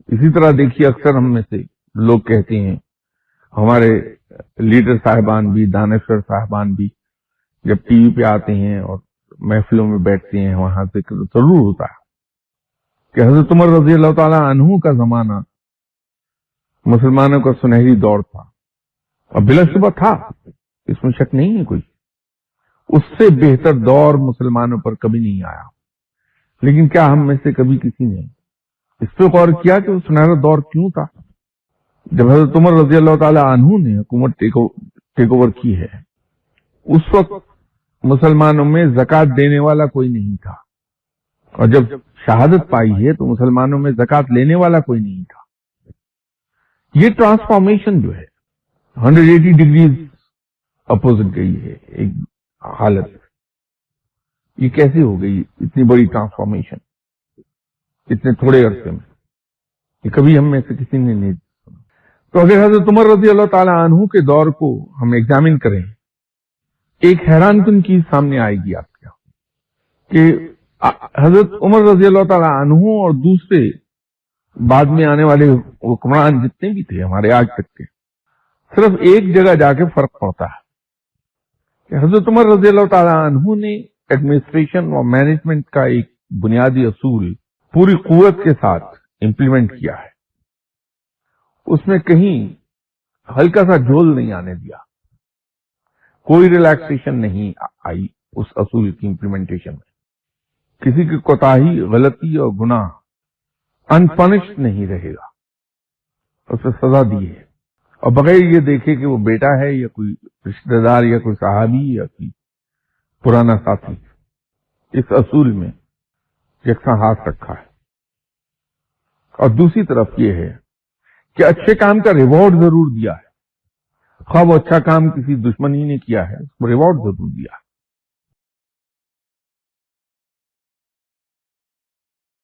اسی طرح دیکھیے اکثر ہم میں سے لوگ کہتے ہیں، ہمارے لیڈر صاحبان بھی، دانشور صاحبان بھی جب ٹی وی پہ آتے ہیں اور محفلوں میں بیٹھتے ہیں، وہاں ذکر ضرور ہوتا ہے کہ حضرت عمر رضی اللہ تعالی عنہ کا زمانہ مسلمانوں کا سنہری دور تھا، اور بلا شبہ تھا، اس میں شک نہیں ہے کوئی، اس سے بہتر دور مسلمانوں پر کبھی نہیں آیا۔ لیکن کیا ہم میں سے کبھی کسی نے اس پہ غور کیا کہ وہ سنہرا دور کیوں تھا؟ جب حضرت عمر رضی اللہ تعالی عنہ نے حکومت ٹیک اوور کی ہے، اس وقت مسلمانوں میں زکوٰۃ دینے والا کوئی نہیں تھا، اور جب شہادت پائی ہے تو مسلمانوں میں زکوٰۃ لینے والا کوئی نہیں تھا۔ یہ ٹرانسفارمیشن جو ہے 180 ڈگریز اپوزٹ گئی ہے ایک حالت، یہ کیسے ہو گئی اتنی بڑی ٹرانسفارمیشن اتنے تھوڑے عرصے میں؟ یہ کبھی ہم میں سے کسی نے نہیں سنا۔ تو اگر حضرت عمر رضی اللہ تعالی عنہ کے دور کو ہم ایگزامن کریں، ایک حیران کن چیز سامنے آئے گی آپ کے کہ حضرت عمر رضی اللہ تعالی عنہ اور دوسرے بعد میں آنے والے حکمران جتنے بھی تھے ہمارے آج تک کے، صرف ایک جگہ جا کے فرق پڑتا ہے کہ حضرت عمر رضی اللہ تعالی عنہ نے ایڈمنسٹریشن اور مینجمنٹ کا ایک بنیادی اصول پوری قوت کے ساتھ امپلیمنٹ کیا ہے، اس میں کہیں ہلکا سا جھول نہیں آنے دیا، کوئی ریلیکسیشن نہیں آئی اس اصول کی امپلیمنٹیشن میں، کسی کی کوتاہی، غلطی اور گناہ انپنشڈ نہیں رہے گا، اسے سزا دی ہے، اور بغیر یہ دیکھے کہ وہ بیٹا ہے یا کوئی رشتہ دار یا کوئی صحابی یا کوئی پرانا ساتھی، اس اصول میں یکساں ہاتھ رکھا ہے۔ اور دوسری طرف یہ ہے کہ اچھے کام کا ریوارڈ ضرور دیا ہے، خواہ وہ اچھا کام کسی دشمنی نے کیا ہے اس کو ریوارڈ ضرور دیا ہے،